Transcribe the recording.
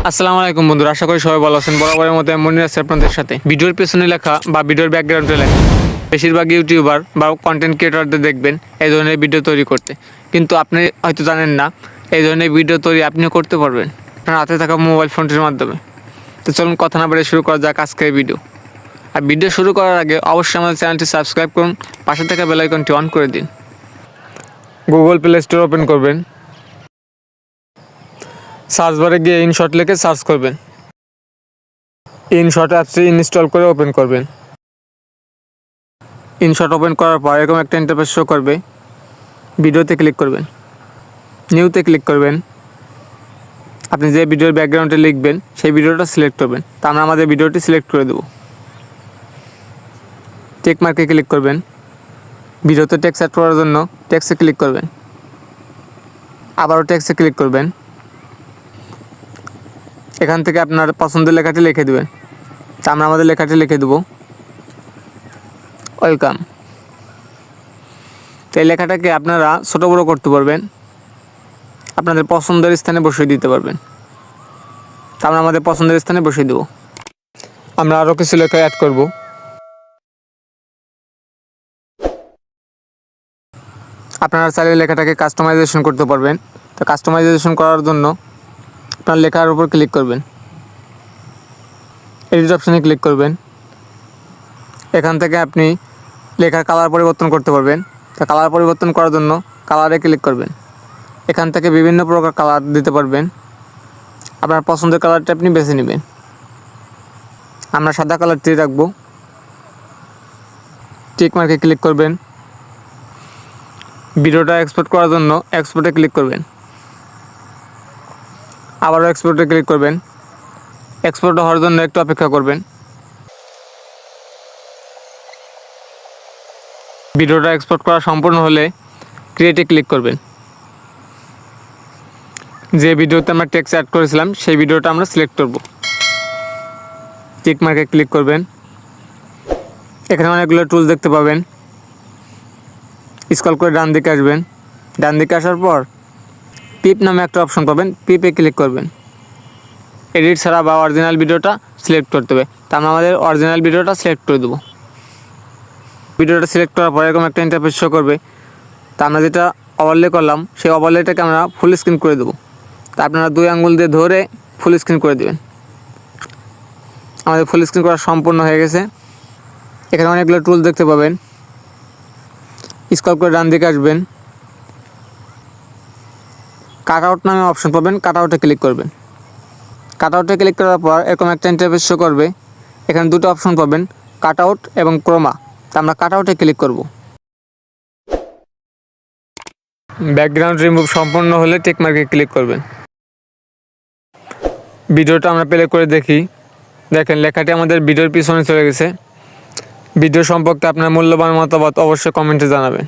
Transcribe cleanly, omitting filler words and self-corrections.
আসসালামু আলাইকুম বন্ধুরা, আশা করি সবাই ভালো আছেন। বরাবরের মতো মনির আছে আপনাদের সাথে। ভিডিওর পেছনে লেখা বা ভিডিওর ব্যাকগ্রাউন্ডে লেখা বেশিরভাগ ইউটিউবার বা কন্টেন্ট ক্রিয়েটরদের দেখবেন এই ধরনের ভিডিও তৈরি করতে, কিন্তু আপনি হয়তো জানেন না এই ধরনের ভিডিও তৈরি আপনিও করতে পারবেন আপনার হাতে থাকা মোবাইল ফোনটির মাধ্যমে। তো চলুন কথা না বলে শুরু করা যাক আজকের ভিডিও। আর ভিডিও শুরু করার আগে অবশ্যই আমাদের চ্যানেলটি সাবস্ক্রাইব করুন, পাশে থাকা বেল আইকনটি অন করে দিন। গুগল প্লে স্টোর ওপেন করবেন, সার্চ বারে গিয়ে ইনশট লিখে সার্চ করবেন। ইনশট অ্যাপসটি ইনস্টল করে ওপেন করবেন। ইনশট ওপেন করার পর এরকম একটা ইন্টারফেস শো করবে। ভিডিওতে ক্লিক করবেন, নিউতে ক্লিক করবেন। আপনি যে ভিডিওর ব্যাকগ্রাউন্ডে লিখবেন সেই ভিডিওটা সিলেক্ট করবেন। তা আমরা আমাদের ভিডিওটি সিলেক্ট করে দেব। টেক মার্কে ক্লিক করবেন। ভিডিওতে টেক্সট অ্যাড করার জন্য টেক্সটে ক্লিক করবেন, আবারও টেক্সটে ক্লিক করবেন। এখান থেকে আপনার পছন্দের লেখাটি লিখে দেবেন। তা আমরা আমাদের লেখাটি লিখে দেবো, ওয়েলকাম। তো এই লেখাটাকে আপনারা ছোটো বড়ো করতে পারবেন, আপনাদের পছন্দের স্থানে বসিয়ে দিতে পারবেন। তা আমরা আমাদের পছন্দের স্থানে বসিয়ে দেবো। আমরা আরও কিছু লেখা অ্যাড করব। আপনারা চাইলে লেখাটাকে কাস্টমাইজেশন করতে পারবেন। তো কাস্টমাইজেশন করার জন্য আপনার লেখার উপর ক্লিক করবেন, এডিট অপশানে ক্লিক করবেন। এখান থেকে আপনি লেখার কালার পরিবর্তন করতে পারবেন। তো কালার পরিবর্তন করার জন্য কালারে ক্লিক করবেন। এখান থেকে বিভিন্ন প্রকার কালার দিতে পারবেন। আপনার পছন্দের কালারটা আপনি বেছে নেবেন। আমরা সাদা কালারটি রাখবো। টিক মার্কে ক্লিক করবেন। ভিডিওটা এক্সপোর্ট করার জন্য এক্সপোর্টে ক্লিক করবেন, আবারও এক্সপোর্টে ক্লিক করবেন। এক্সপোর্ট হওয়ার জন্য একটু অপেক্ষা করবেন। ভিডিওটা এক্সপোর্ট করা সম্পূর্ণ হলে ক্রিয়েটে ক্লিক করবেন। যে ভিডিওতে আমরা টেক্সট অ্যাড করেছিলাম সেই ভিডিওটা আমরা সিলেক্ট করব। টিক মার্কে ক্লিক করবেন। এখানে অনেকগুলো টুলস দেখতে পাবেন। স্ক্রল করে ডান দিকে আসবেন। ডান দিকে আসার পর পিপ নামে একটা অপশন পাবেন, পিপে ক্লিক করবেন। এডিট ছাড়া বা অরিজিনাল ভিডিওটা সিলেক্ট করতে হবে। তা আমরা আমাদের অরিজিনাল ভিডিওটা সিলেক্ট করে দেবো। ভিডিওটা সিলেক্ট করার পর এরকম একটা ইন্টারফেস শো করবে। তা আমরা যেটা ওভারলে করলাম সেই ওভারলেটাকে আমরা ফুল স্ক্রিন করে দেবো। তা আপনারা 2 আঙ্গুল দিয়ে ধরে ফুল স্ক্রিন করে দেবেন। আমাদের ফুল স্ক্রিন করা সম্পূর্ণ হয়ে গেছে। এখানে অনেকগুলো টুলস দেখতে পাবেন। স্ক্রল করে ডান দিকে আসবেন, কাট আউট নামে অপশন পাবেন, কাট আউটে ক্লিক করবেন। কাট আউটে ক্লিক করার পর এরকম একটা ইন্টারফেস শো করবে। এখানে দুটো অপশন পাবেন, কাট আউট এবং ক্রোমা। তা আমরা কাট আউটে ক্লিক করব। ব্যাকগ্রাউন্ড রিমুভ সম্পূর্ণ হলে টিক মার্কে ক্লিক করবেন। ভিডিওটা আমরা প্লে করে দেখি। দেখেন লেখাটি আমাদের ভিডিওর পিছনে চলে গেছে। ভিডিও সম্পর্কে আপনার মূল্যবান মতামত অবশ্যই কমেন্টে জানাবেন।